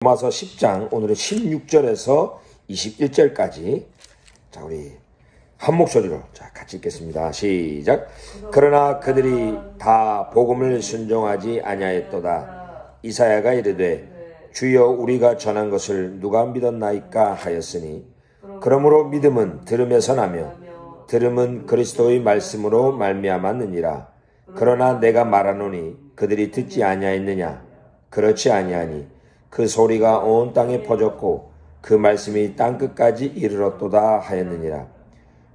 로마서 10장 오늘은 16절에서 21절까지 자 우리 한 목소리로 자 같이 읽겠습니다. 시작. 그러나 그들이 다 복음을 순종하지 아니하였도다. 이사야가 이르되 주여 우리가 전한 것을 누가 믿었나이까 하였으니 그러므로 믿음은 들음에서 나며 들음은 그리스도의 말씀으로 말미암았느니라. 그러나 내가 말하노니 그들이 듣지 아니하였느냐. 그렇지 아니하니 그 소리가 온 땅에 퍼졌고 그 말씀이 땅끝까지 이르렀도다 하였느니라.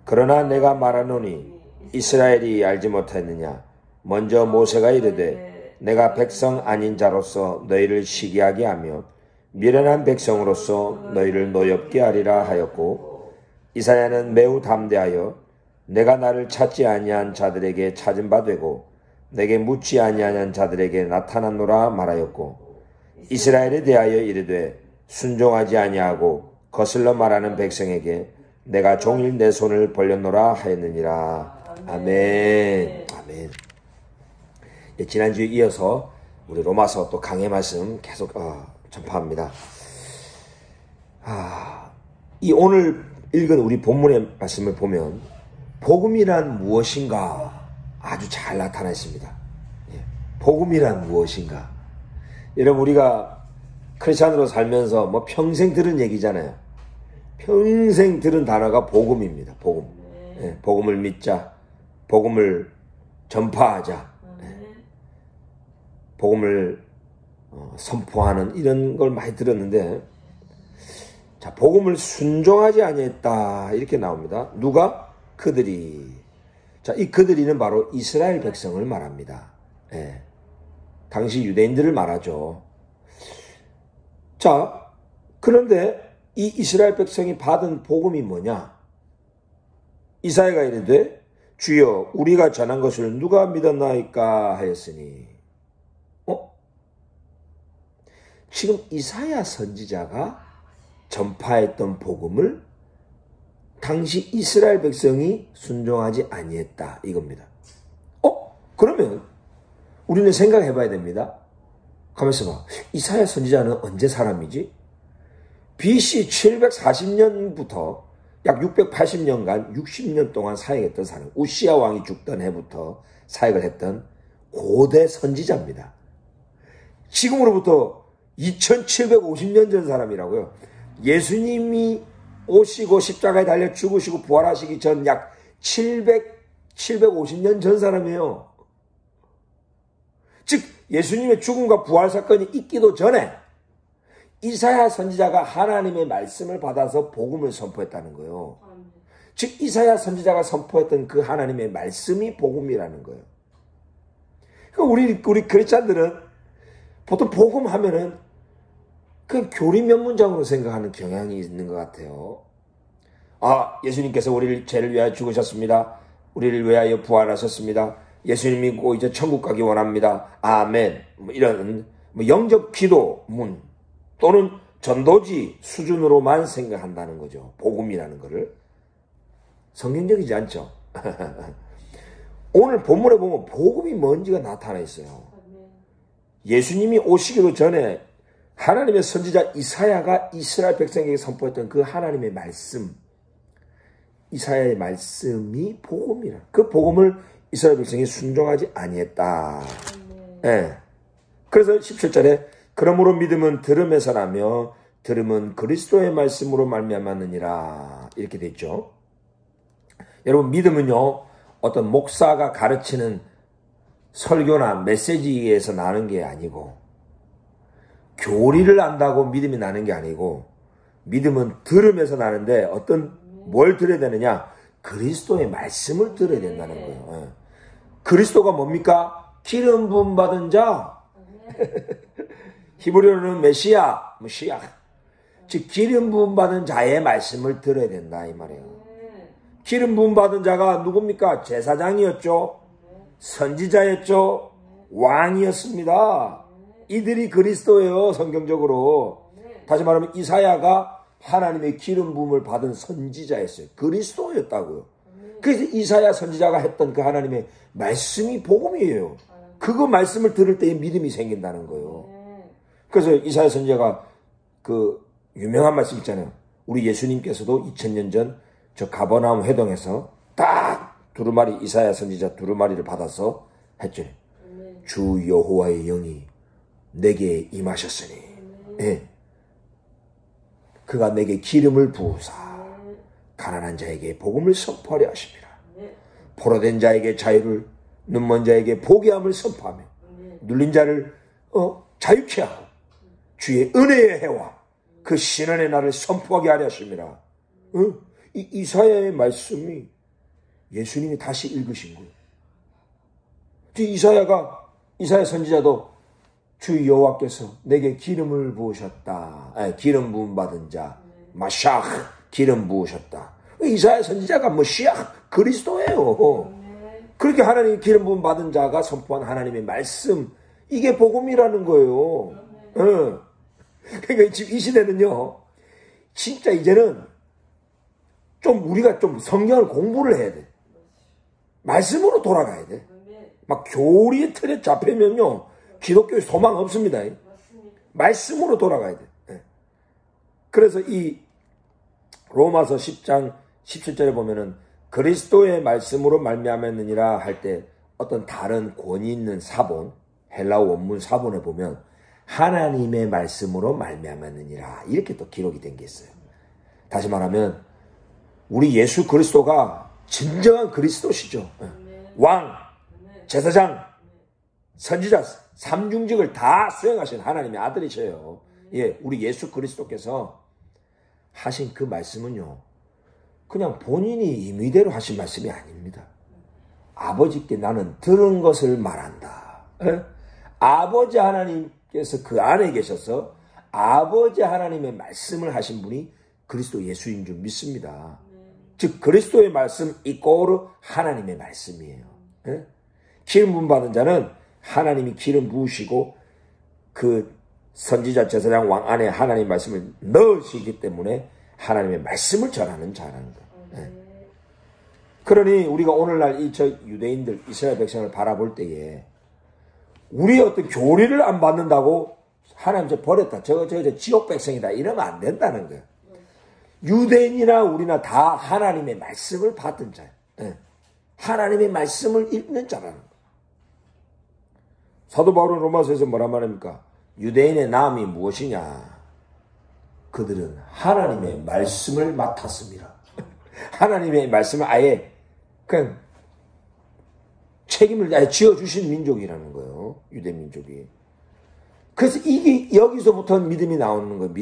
그러나 내가 말하노니 이스라엘이 알지 못했느냐. 먼저 모세가 이르되 내가 백성 아닌 자로서 너희를 시기하게 하며 미련한 백성으로서 너희를 노엽게 하리라 하였고, 이사야는 매우 담대하여 내가 나를 찾지 아니한 자들에게 찾은 바 되고 내게 묻지 아니한 자들에게 나타났노라 말하였고, 이스라엘에 대하여 이르되 순종하지 아니하고 거슬러 말하는 백성에게 내가 종일 내 손을 벌렸노라 하였느니라. 아멘. 아멘. 지난주에 이어서 우리 로마서 또 강해 말씀 계속 전파합니다. 이 오늘 읽은 우리 본문의 말씀을 보면 복음이란 무엇인가 아주 잘 나타나 있습니다. 복음이란 무엇인가. 여러분, 우리가 크리스찬으로 살면서 뭐 평생 들은 얘기잖아요. 평생 들은 단어가 복음입니다. 복음. 복음을 믿자. 복음을 전파하자. 복음을 선포하는 이런 걸 많이 들었는데, 자, 복음을 순종하지 아니했다 이렇게 나옵니다. 누가? 그들이. 자, 이 그들이는 바로 이스라엘 백성을 말합니다. 당시 유대인들을 말하죠. 자, 그런데 이 이스라엘 백성이 받은 복음이 뭐냐? 이사야가 이르되 주여 우리가 전한 것을 누가 믿었나이까 하였으니, 지금 이사야 선지자가 전파했던 복음을 당시 이스라엘 백성이 순종하지 아니했다 이겁니다. 그러면 우리는 생각해 봐야 됩니다. 가만있어 봐. 이사야 선지자는 언제 사람이지? BC 740년부터 약 680년간 60년 동안 사역했던 사람, 우시야 왕이 죽던 해부터 사역을 했던 고대 선지자입니다. 지금으로부터 2750년 전 사람이라고요. 예수님이 오시고 십자가에 달려 죽으시고 부활하시기 전 약 750년 전 사람이에요. 즉 예수님의 죽음과 부활 사건이 있기도 전에 이사야 선지자가 하나님의 말씀을 받아서 복음을 선포했다는 거예요. 즉 이사야 선지자가 선포했던 그 하나님의 말씀이 복음이라는 거예요. 그러니까 우리 크리스찬들은 보통 복음 하면은 그 교리 몇 문장으로 생각하는 경향이 있는 것 같아요. 예수님께서 우리를 죄를 위하여 죽으셨습니다. 우리를 위하여 부활하셨습니다. 예수님이 꼭 이제 천국 가기 원합니다. 아멘. 이런 영접 기도문 또는 전도지 수준으로만 생각한다는 거죠. 복음이라는 거를. 성경적이지 않죠. 오늘 본문에 보면 복음이 뭔지가 나타나 있어요. 예수님이 오시기도 전에 하나님의 선지자 이사야가 이스라엘 백성에게 선포했던 그 하나님의 말씀, 이사야의 말씀이 복음이라. 그 복음을 이스라엘 백성이 순종하지 아니했다. 그래서 17절에 그러므로 믿음은 들음에서 나며 들음은 그리스도의 말씀으로 말미암았느니라 이렇게 돼 있죠. 여러분, 믿음은요 어떤 목사가 가르치는 설교나 메시지에서 나는 게 아니고, 교리를 안다고 믿음이 나는 게 아니고, 믿음은 들음에서 나는데 뭘 들어야 되느냐? 그리스도의 말씀을 들어야 된다는 거예요. 그리스도가 뭡니까? 기름 부음 받은 자. 히브리어로는 메시아, 즉 기름 부음 받은 자의 말씀을 들어야 된다 이 말이에요. 기름 부음 받은 자가 누굽니까? 제사장이었죠. 선지자였죠. 왕이었습니다. 이들이 그리스도예요. 성경적으로. 다시 말하면 이사야가 하나님의 기름 부음을 받은 선지자였어요. 그리스도였다고요. 그래서 이사야 선지자가 했던 그 하나님의 말씀이 복음이에요. 그거 말씀을 들을 때에 믿음이 생긴다는 거예요. 그래서 이사야 선지자가 그 유명한 말씀 있잖아요. 우리 예수님께서도 2000년 전 저 가버나움 회동에서 딱 두루마리, 이사야 선지자 두루마리를 받아서 했죠. 주 여호와의 영이 내게 임하셨으니, 예. 그가 내게 기름을 부으사 가난한 자에게 복음을 선포하려 하십니다. 포로된 자에게 자유를, 눈먼 자에게 보게함을 선포하며 눌린 자를 자유케 하고 주의 은혜의 해와 그 신원의 날을 선포하게 하려 하십니다. 이 이사야의 말씀이 예수님이 다시 읽으신 거예요. 이사야 선지자도 주 여호와께서 내게 기름을 부으셨다. 기름 부음 받은 자, 마샤흐, 기름 부으셨다. 이사야 선지자가 머시ach, 그리스도예요. 그렇게 하나님이 기름 부음 받은 자가 선포한 하나님의 말씀, 이게 복음이라는 거예요. 그러니까 지금 이 시대는요, 진짜 이제는 우리가 좀 성경을 공부를 해야 돼. 말씀으로 돌아가야 돼. 막 교리의 틀에 잡히면요, 기독교에 소망 없습니다. 말씀으로 돌아가야 돼. 그래서 이 로마서 10장 17절에 보면은 그리스도의 말씀으로 말미암았느니라 할 때 어떤 다른 권위 있는 사본, 헬라어 원문 사본에 보면 하나님의 말씀으로 말미암았느니라 이렇게 또 기록이 된 게 있어요. 다시 말하면 우리 예수 그리스도가 진정한 그리스도시죠. 왕, 제사장, 선지자, 삼중직을 다 수행하신 하나님의 아들이셔요. 예, 우리 예수 그리스도께서 하신 그 말씀은요, 그냥 본인이 임의대로 하신 말씀이 아닙니다. 아버지께 나는 들은 것을 말한다. 예? 아버지 하나님께서 그 안에 계셔서 아버지 하나님의 말씀을 하신 분이 그리스도 예수인 줄 믿습니다. 즉 그리스도의 말씀 이꼬르 하나님의 말씀이에요. 예? 기름 부음 받은 자는 하나님이 기름 부으시고 그 선지자 제사장 왕 안에 하나님의 말씀을 넣으시기 때문에 하나님의 말씀을 전하는 자라는 거예요. 예. 그러니 우리가 오늘날 저 유대인들 이스라엘 백성을 바라볼 때에 우리의 어떤 교리를 안 받는다고 하나님 저 버렸다, 저 지옥 백성이다 이러면 안 된다는 거예요. 유대인이나 우리나 다 하나님의 말씀을 받은 자예요. 예. 하나님의 말씀을 읽는 자라는 거예요. 사도 바울은 로마서에서 뭐라 말합니까? 유대인의 남이 무엇이냐? 그들은 하나님의 말씀을 맡았습니다. 하나님의 말씀을 아예 그냥 책임을 아예 지어주신 민족이라는 거예요. 유대 민족이. 그래서 이게 여기서부터 믿음이 나오는 거예요.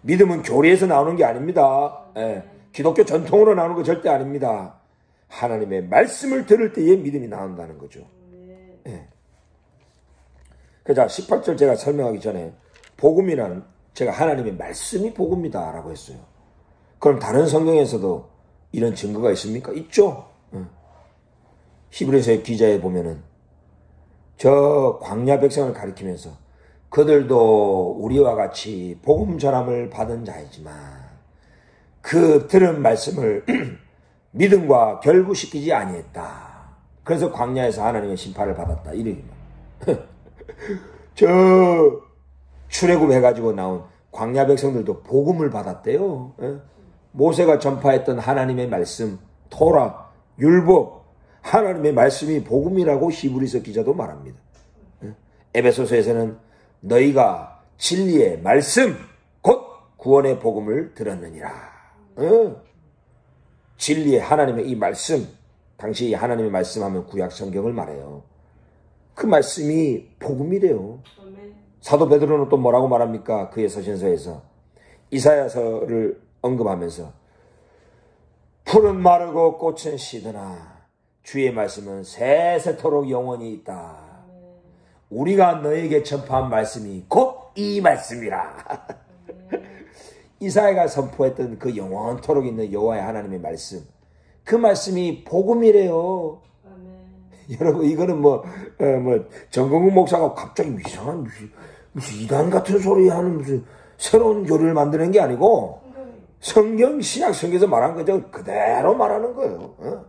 믿음은 교리에서 나오는 게 아닙니다. 예. 기독교 전통으로 나오는 거 절대 아닙니다. 하나님의 말씀을 들을 때에 믿음이 나온다는 거죠. 예. 그래서 18절 제가 설명하기 전에 복음이란 제가 하나님의 말씀이 복음이다 라고 했어요. 그럼 다른 성경에서도 이런 증거가 있습니까? 있죠. 히브리서의 기자에 보면은 저 광야 백성을 가리키면서 그들도 우리와 같이 복음 전함을 받은 자이지만 그 들은 말씀을 믿음과 결부시키지 아니했다. 그래서 광야에서 하나님의 심판을 받았다. 이러기만. 저 출애굽해가지고 나온 광야 백성들도 복음을 받았대요. 모세가 전파했던 하나님의 말씀, 토라, 율법, 하나님의 말씀이 복음이라고 히브리서 기자도 말합니다. 에베소서에서는 너희가 진리의 말씀, 곧 구원의 복음을 들었느니라. 진리의 하나님의 이 말씀, 당시 하나님의 말씀하면 구약 성경을 말해요. 그 말씀이 복음이래요. 사도 베드로는 또 뭐라고 말합니까? 그의 서신서에서 이사야서를 언급하면서 풀은 마르고 꽃은 시드나 주의 말씀은 세세토록 영원히 있다. 우리가 너에게 전파한 말씀이 곧 이 말씀이라. 이사야가 선포했던 그 영원토록 있는 여호와의 하나님의 말씀, 그 말씀이 복음이래요. 여러분 이거는 정건국 목사가 갑자기 이상한 무슨 이단 같은 소리 하는 무슨 새로운 교리를 만드는 게 아니고 성경 신약 성경에서 말한 거죠. 그대로 말하는 거예요.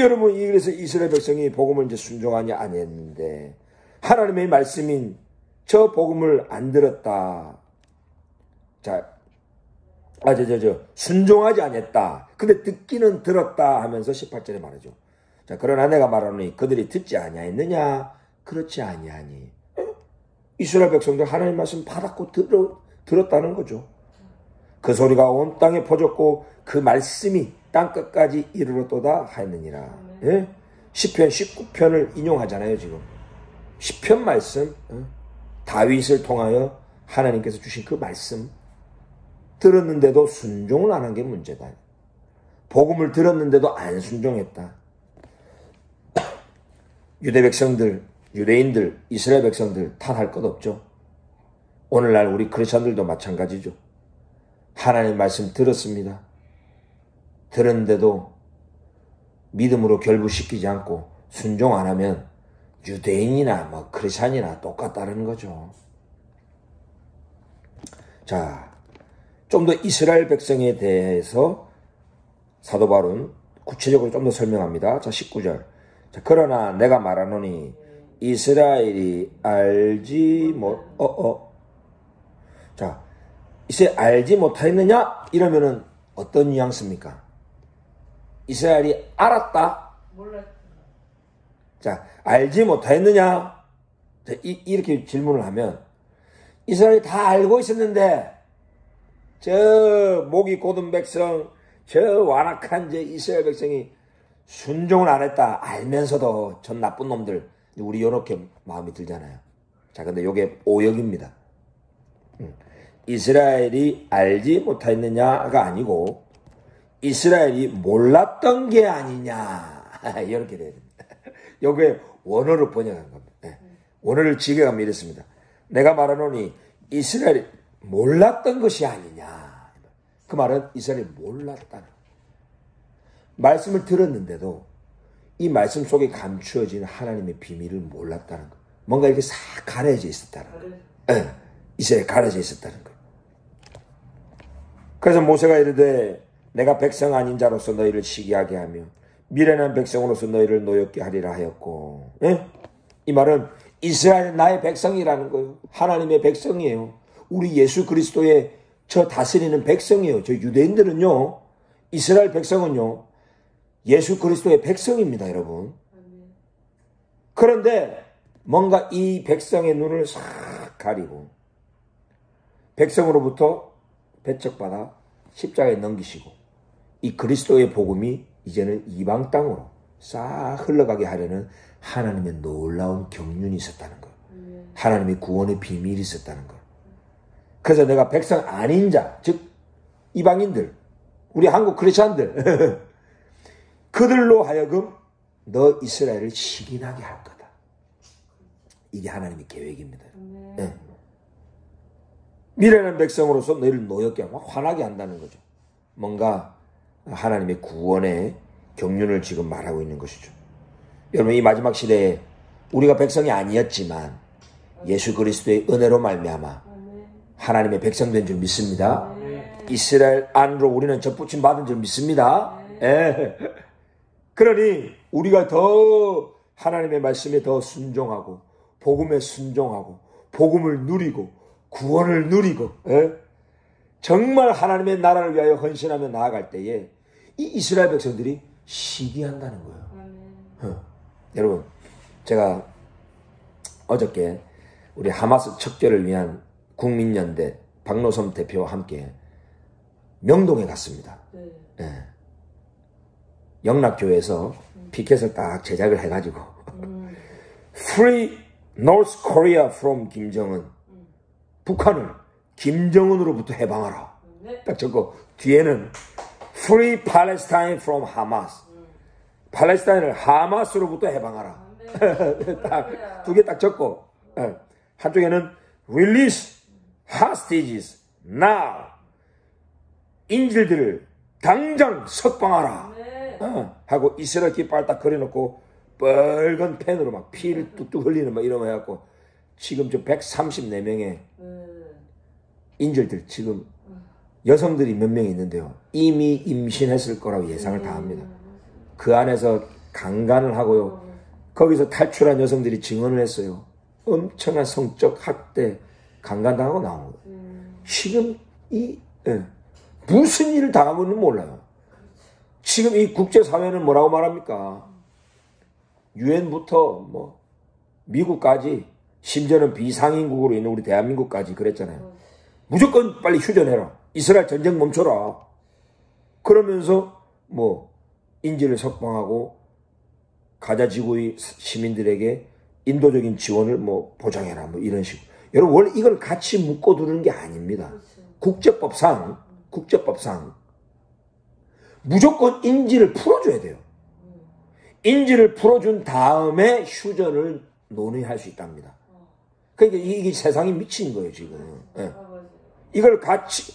여러분 그래서 이스라엘 백성이 복음을 이제 순종하지 아니했는데 하나님의 말씀인 저 복음을 안 들었다. 자, 순종하지 않았다. 근데 듣기는 들었다 하면서 18절에 말하죠. 자, 그러나 내가 말하노니 그들이 듣지 아니하였느냐? 그렇지 아니하니. 이스라엘 백성들 하나님 말씀 받았고 들었다는 거죠. 그 소리가 온 땅에 퍼졌고 그 말씀이 땅끝까지 이르렀도다 하였느니라. 예? 시편 19편을 인용하잖아요, 지금. 시편 말씀, 다윗을 통하여 하나님께서 주신 그 말씀 들었는데도 순종을 안 한 게 문제다. 복음을 들었는데도 안 순종했다. 유대 백성들, 유대인들, 이스라엘 백성들 탓할 것 없죠. 오늘날 우리 크리스천들도 마찬가지죠. 하나님 말씀 들었습니다. 들었는데도 믿음으로 결부시키지 않고 순종 안 하면 유대인이나 뭐 크리스천이나 똑같다는 거죠. 자, 좀 더 이스라엘 백성에 대해서 사도 바울은 구체적으로 좀 더 설명합니다. 자, 19절. 자, 그러나 내가 말하노니 이스라엘이 알지 자, 이스라엘 알지 못하였느냐? 이러면은 어떤 뉘앙스입니까? 이스라엘이 알았다? 몰랐다. 자, 알지 못하였느냐? 자, 이렇게 질문을 하면 이스라엘이 다 알고 있었는데 저 목이 곧은 백성, 저 완악한 저 이스라엘 백성이 순종을 안 했다 알면서도 전 나쁜 놈들, 우리 요렇게 마음이 들잖아요. 자, 근데 요게 오역입니다. 이스라엘이 알지 못하였느냐가 아니고 이스라엘이 몰랐던 게 아니냐 이렇게 돼야 됩니다. 요게 원어로 번역한 겁니다. 원어를 직역하면 이렇습니다. 내가 말하노니 이스라엘이 몰랐던 것이 아니냐. 그 말은 이스라엘이 몰랐다는 말씀을 들었는데도 이 말씀 속에 감추어진 하나님의 비밀을 몰랐다는 것. 뭔가 이렇게 싹 가려져 있었다는 것. 이스라엘이 가려져 있었다는 것. 그래서 모세가 이르되 내가 백성 아닌 자로서 너희를 시기하게 하며 미련한 백성으로서 너희를 노엽게 하리라 하였고. 이 말은 이스라엘 나의 백성이라는 거예요. 하나님의 백성이에요. 우리 예수 그리스도의 저 다스리는 백성이에요. 저 유대인들은요, 이스라엘 백성은요, 예수 그리스도의 백성입니다, 여러분. 그런데 뭔가 이 백성의 눈을 싹 가리고 백성으로부터 배척받아 십자가에 넘기시고 이 그리스도의 복음이 이제는 이방 땅으로 싹 흘러가게 하려는 하나님의 놀라운 경륜이 있었다는 것. 하나님의 구원의 비밀이 있었다는 것. 그래서 내가 백성 아닌 자, 즉 이방인들, 우리 한국 크리스천들 그들로 하여금 너 이스라엘을 시기나게 할 거다. 이게 하나님의 계획입니다. 네. 미련한 백성으로서 너희를 노엽게 하고 화나게 한다는 거죠. 뭔가 하나님의 구원의 경륜을 지금 말하고 있는 것이죠. 여러분, 이 마지막 시대에 우리가 백성이 아니었지만 예수 그리스도의 은혜로 말미암아 하나님의 백성 된 줄 믿습니다. 이스라엘 안으로 우리는 접붙임 받은 줄 믿습니다. 그러니 우리가 더 하나님의 말씀에 더 순종하고 복음에 순종하고 복음을 누리고 구원을 누리고 정말 하나님의 나라를 위하여 헌신하며 나아갈 때에 이 이스라엘 백성들이 시기한다는 거예요. 여러분, 제가 어저께 우리 하마스 척결을 위한 국민연대 박노섬 대표와 함께 명동에 갔습니다. 영락교에서 피켓을 딱 제작을 해가지고 Free North Korea from 김정은, 북한을 김정은으로부터 해방하라. 딱 적고 뒤에는 Free Palestine from Hamas, 팔레스타인을 하마스로부터 해방하라. 두 개 딱 적고 한쪽에는 Release Hostages Now, 인질들을 당장 석방하라. 하고 이스라엘 깃발 딱 그려놓고 빨간 펜으로 막 피를 뚝뚝 흘리는 막 이런 거 해갖고 지금 저 134명의 인질들, 지금 여성들이 몇 명 있는데요, 이미 임신했을 거라고 예상을 다 합니다. 그 안에서 강간을 하고요, 거기서 탈출한 여성들이 증언을 했어요. 엄청난 성적 학대 강간당하고 나온 거예요. 지금 무슨 일을 당하고는 몰라요. 지금 이 국제사회는 뭐라고 말합니까? 유엔부터 뭐 미국까지 심지어는 비상인국으로 있는 우리 대한민국까지 그랬잖아요. 무조건 빨리 휴전해라. 이스라엘 전쟁 멈춰라. 그러면서 뭐 인질을 석방하고 가자 지구의 시민들에게 인도적인 지원을 뭐 보장해라. 뭐 이런 식으로. 여러분 원래 이걸 같이 묶어두는 게 아닙니다. 국제법상 무조건 인질을 풀어줘야 돼요. 인질을 풀어준 다음에 휴전을 논의할 수 있답니다. 그러니까 이게 세상이 미친 거예요 지금. 예. 이걸 같이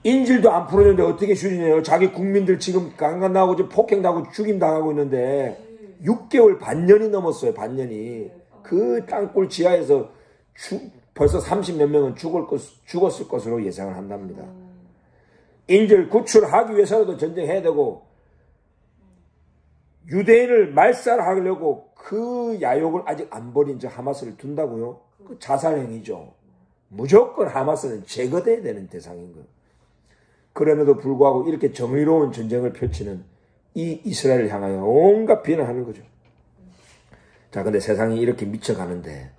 인질도 안 풀어줬는데 어떻게 휴전해요? 자기 국민들 지금 강간당하고 지금 폭행당하고 죽임당하고 있는데 6개월 반년이 넘었어요. 반년이. 그 땅굴 지하에서 벌써 30몇 명은 죽었을 것으로 예상을 한답니다. 인질 구출하기 위해서라도 전쟁해야 되고 유대인을 말살하려고 그 야욕을 아직 안 버린 저 하마스를 둔다고요? 그 자살행위죠. 무조건 하마스는 제거돼야 되는 대상인 거예요. 그럼에도 불구하고 이렇게 정의로운 전쟁을 펼치는 이 이스라엘을 향하여 온갖 비난하는 거죠. 자, 근데 세상이 이렇게 미쳐가는데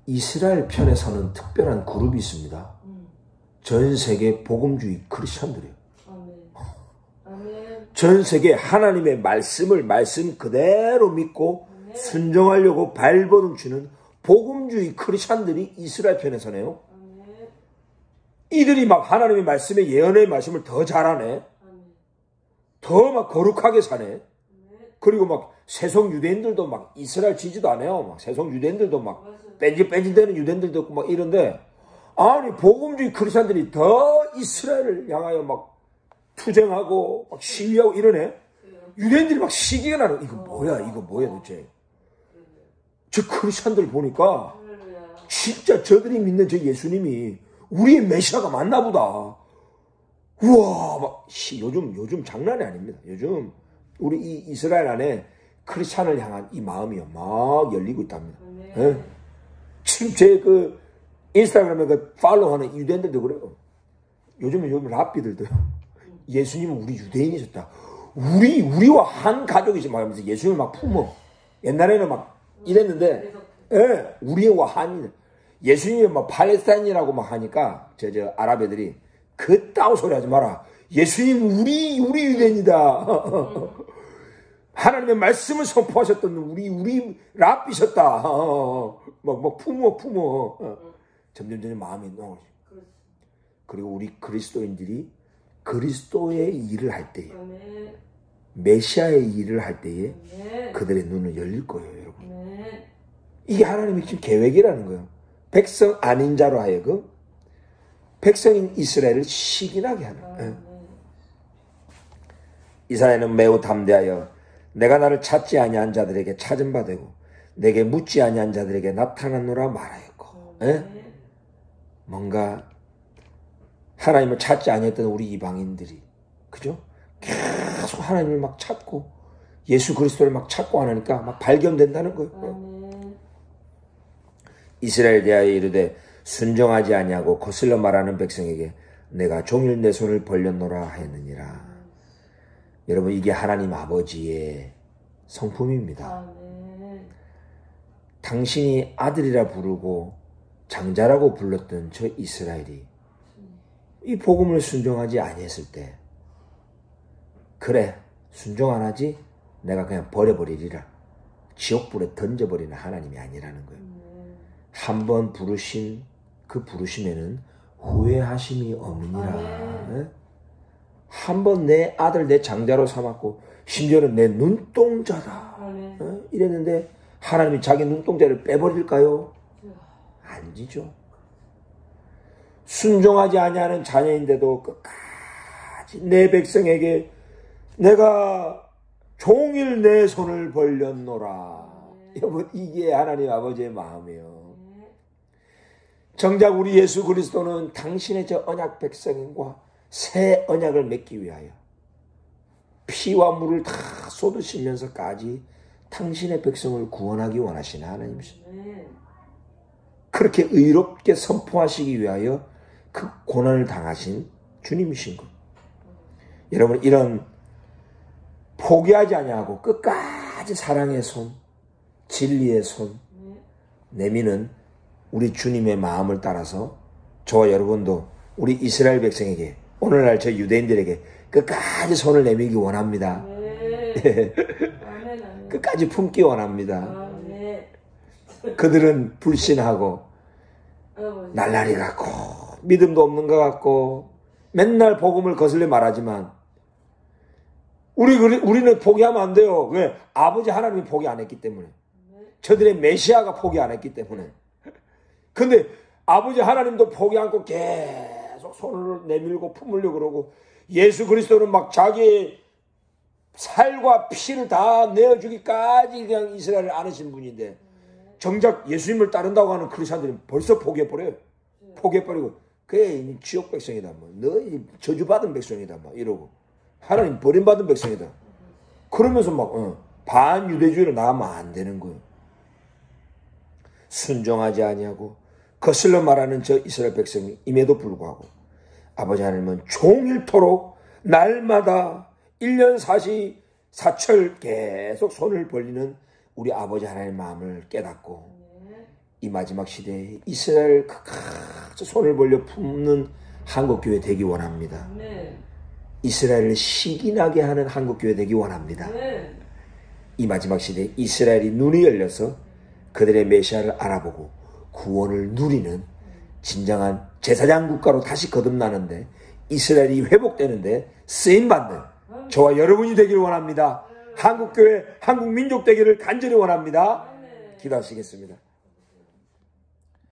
이스라엘 편에 서는 특별한 그룹이 있습니다. 전 세계 복음주의 크리스천들이에요. 전 세계 하나님의 말씀 그대로 믿고 순종하려고 발버둥 치는 복음주의 크리스천들이 이스라엘 편에 서네요. 이들이 막 하나님의 말씀에 예언의 말씀을 더 잘하네. 더 막 거룩하게 사네. 그리고 막 세속 유대인들도 막 이스라엘 지지도 안 해요. 막 세속 유대인들도 막 뺀질뺀질대는 유대인들도 있고 막 이런데 아니 복음주의 크리스천들이 더 이스라엘을 향하여 막 투쟁하고 막 시위하고 이러네. 유대인들이 막 시기가 나는 이거 뭐야 도대체. 저 크리스천들 보니까 진짜 저들이 믿는 저 예수님이 우리의 메시아가 맞나 보다. 우와 막 요즘 장난이 아닙니다. 요즘 우리 이 이스라엘 안에 크리스찬을 향한 이 마음이요 막 열리고 있답니다. 네. 지금 제 그 인스타그램에 그 팔로우하는 유대인들도 그래요. 요즘 랍비들도요. 예수님은 우리 유대인이셨다. 우리와 한 가족이지 말하면서 예수님을 막 품어. 옛날에는 막 이랬는데, 예, 우리와 한이. 예수님이 막 팔레스타인이라고 막 하니까 저 아랍 애들이 그따위 소리 하지 마라. 예수님 우리 유대인이다. 하나님의 말씀을 선포하셨던 우리 랍비셨다. 막 품어. 점점 마음이 넣어. 그리고 우리 그리스도인들이 그리스도의 일을 할 때에 메시아의 일을 할 때에 그들의 눈은 열릴 거예요, 여러분. 이게 하나님의 지금 계획이라는 거예요. 백성 아닌 자로 하여금 백성인 이스라엘을 시기나게 하는. 이사야는 매우 담대하여 내가 나를 찾지 아니한 자들에게 찾은 바 되고 내게 묻지 아니한 자들에게 나타났노라 말하였고. 뭔가 하나님을 찾지 아니했던 우리 이방인들이 그죠? 계속 하나님을 막 찾고 예수 그리스도를 막 찾고 하니까 막 발견된다는 거예요. 이스라엘 대하여 이르되 순종하지 아니하고 거슬러 말하는 백성에게 내가 종일 내 손을 벌렸노라 하였느니라. 여러분 이게 하나님 아버지의 성품입니다. 당신이 아들이라 부르고 장자라고 불렀던 저 이스라엘이 이 복음을 순종하지 아니했을 때 그래 순종 안 하지? 내가 그냥 버려버리리라. 지옥불에 던져버리는 하나님이 아니라는 거예요. 한번 부르신 그 부르심에는 후회하심이 없느니라. 한번 내 아들 내 장자로 삼았고 심지어는 내 눈동자다 이랬는데 하나님이 자기 눈동자를 빼버릴까요? 아니죠. 순종하지 아니하는 자녀인데도 끝까지 내 백성에게 내가 종일 내 손을 벌렸노라. 여러분 이게 하나님 아버지의 마음이에요. 정작 우리 예수 그리스도는 당신의 저 언약 백성과 새 언약을 맺기 위하여 피와 물을 다 쏟으시면서까지 당신의 백성을 구원하기 원하시는 하나님이십니다. 그렇게 의롭게 선포하시기 위하여 그 고난을 당하신 주님이신 것. 여러분, 이런 포기하지 아니하고 끝까지 사랑의 손, 진리의 손 내미는 우리 주님의 마음을 따라서 저와 여러분도 우리 이스라엘 백성에게, 오늘날 저 유대인들에게 끝까지 손을 내밀기 원합니다. 끝까지 품기 원합니다. 그들은 불신하고 날라리 같고 믿음도 없는 것 같고 맨날 복음을 거슬려 말하지만 우리는 포기하면 안 돼요. 왜? 아버지 하나님이 포기 안 했기 때문에. 저들의 메시아가 포기 안 했기 때문에. 근데 아버지 하나님도 포기 않고 계속 손을 내밀고 품으려고 그러고, 예수 그리스도는 막 자기의 살과 피를 다 내어주기까지 그냥 이스라엘을 안으신 분인데, 정작 예수님을 따른다고 하는 크리스찬들은 벌써 포기해버려요. 포기해버리고, 그래, 지옥 백성이다. 뭐. 너 저주받은 백성이다. 막 이러고. 하나님 버림받은 백성이다. 그러면서 막, 반유대주의를 나가면 안 되는 거예요. 순종하지 아니하고, 거슬러 말하는 저 이스라엘 백성임에도 불구하고, 아버지 하나님은 종일토록 날마다 1년 사시사철 계속 손을 벌리는 우리 아버지 하나님의 마음을 깨닫고, 이 마지막 시대에 이스라엘 끝까지 손을 벌려 품는 한국교회 되기 원합니다. 이스라엘을 시기나게 하는 한국교회 되기 원합니다. 이 마지막 시대에 이스라엘이 눈이 열려서 그들의 메시아를 알아보고 구원을 누리는 진정한 제사장 국가로 다시 거듭나는데, 이스라엘이 회복되는데 쓰임받는 저와 여러분이 되기를 원합니다. 한국교회, 한국민족 되기를 간절히 원합니다. 기도하시겠습니다.